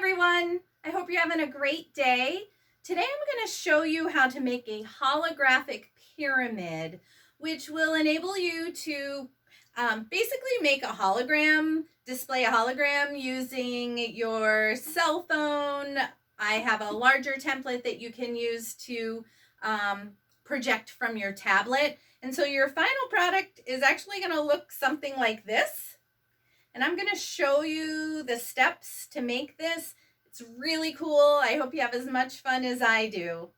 everyone. I hope you're having a great day. Today I'm going to show you how to make a holographic pyramid, which will enable you to basically make a hologram, display a hologram using your cell phone. I have a larger template that you can use to project from your tablet. And so your final product is actually going to look something like this. And I'm going to show you the steps to make this. It's really cool. I hope you have as much fun as I do.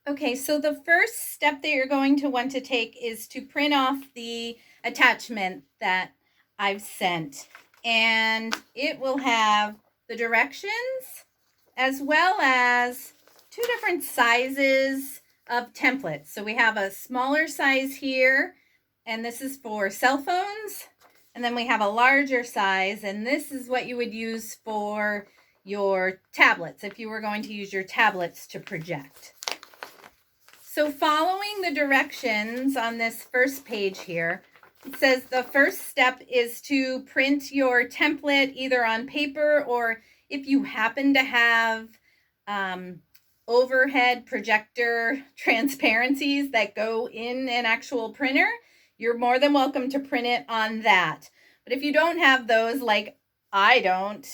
Okay, so the first step that you're going to want to take is to print off the attachment that I've sent. And it will have the directions as well as two different sizes of templates. So we have a smaller size here, and this is for cell phones. And then we have a larger size, and this is what you would use for your tablets if you were going to use your tablets to project. So following the directions on this first page here, it says the first step is to print your template either on paper, or if you happen to have overhead projector transparencies that go in an actual printer, you're more than welcome to print it on that. But if you don't have those, like I don't,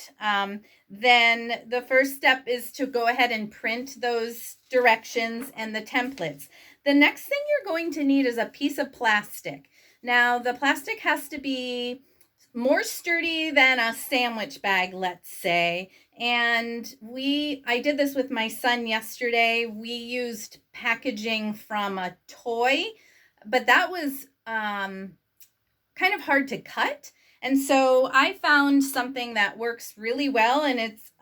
then the first step is to go ahead and print those directions and the templates. The next thing you're going to need is a piece of plastic. Now, the plastic has to be more sturdy than a sandwich bag, let's say. And I did this with my son yesterday. We used packaging from a toy, but that was kind of hard to cut. And so I found something that works really well, and it's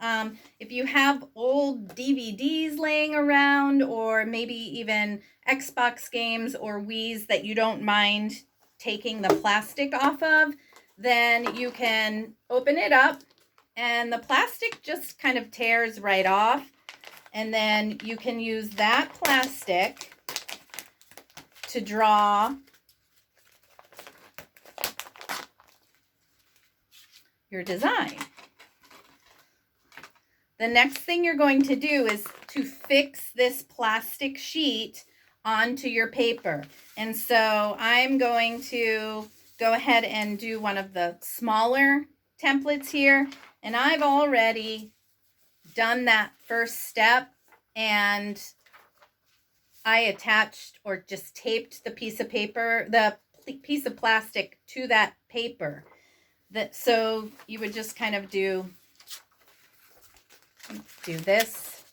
if you have old DVDs laying around, or maybe even Xbox games or Wii's that you don't mind taking the plastic off of, then you can open it up and the plastic just kind of tears right off. And then you can use that plastic to draw your design. The next thing you're going to do is to fix this plastic sheet onto your paper. And so I'm going to go ahead and do one of the smaller templates here. And I've already done that first step, and I attached or just taped the piece of paper, the piece of plastic to that paper. So you would just kind of do this,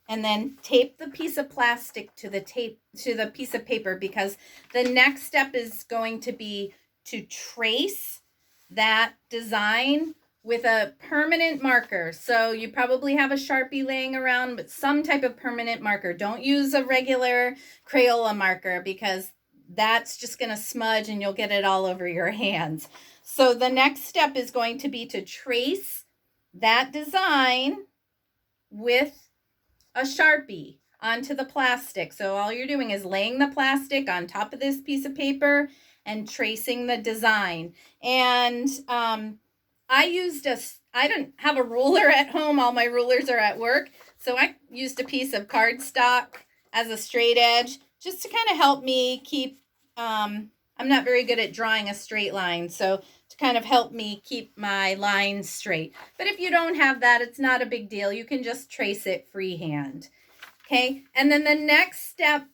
and then tape the piece of plastic to the piece of paper, because the next step is going to be to trace that design with a permanent marker. So you probably have a Sharpie laying around, but some type of permanent marker. Don't use a regular Crayola marker, because that's just going to smudge and you'll get it all over your hands. So the next step is going to be to trace that design with a Sharpie onto the plastic. So all you're doing is laying the plastic on top of this piece of paper and tracing the design. And I don't have a ruler at home. All my rulers are at work. So I used a piece of cardstock as a straight edge, just to kind of help me keep, I'm not very good at drawing a straight line, so to kind of help me keep my lines straight. But if you don't have that, it's not a big deal. You can just trace it freehand. Okay, and then the next step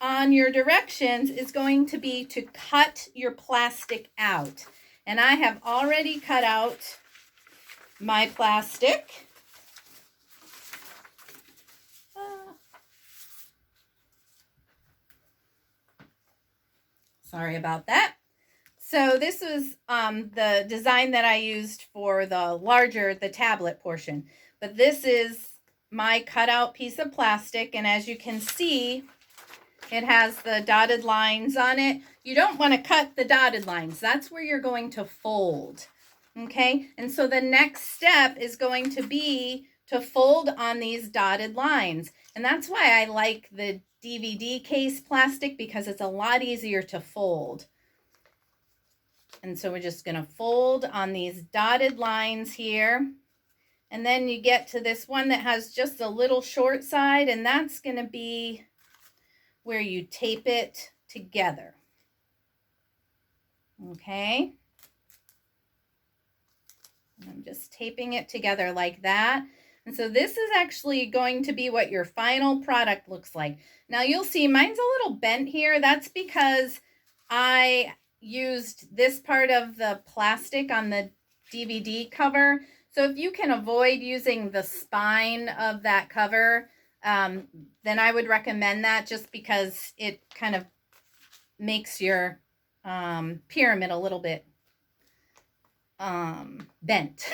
on your directions is going to be to cut your plastic out. And I have already cut out my plastic. Sorry about that. So this was the design that I used for the tablet portion. But this is my cutout piece of plastic, and as you can see, it has the dotted lines on it. You don't want to cut the dotted lines. That's where you're going to fold. Okay, and so the next step is going to be to fold on these dotted lines. And that's why I like the DVD case plastic, because it's a lot easier to fold. And so we're just going to fold on these dotted lines here. And then you get to this one that has just a little short side, and that's going to be where you tape it together. Okay. I'm just taping it together like that. And so this is actually going to be what your final product looks like. Now you'll see mine's a little bent here. That's because I used this part of the plastic on the DVD cover. So if you can avoid using the spine of that cover, then I would recommend that, just because it kind of makes your pyramid a little bit bent.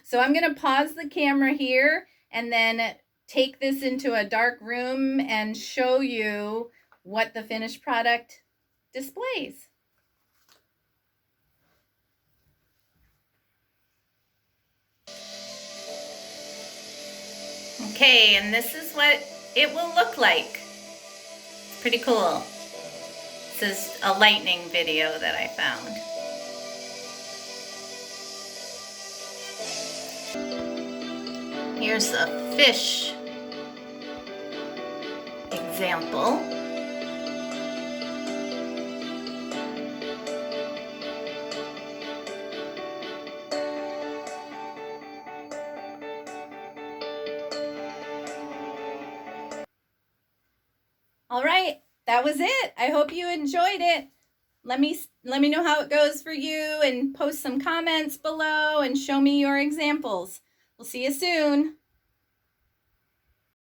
So I'm going to pause the camera here and then take this into a dark room and show you what the finished product displays. Okay, and this is what it will look like. It's pretty cool. This is a lightning video that I found. Here's a fish example. All right, that was it. I hope you enjoyed it. Let me know how it goes for you, and post some comments below and show me your examples. We'll see you soon.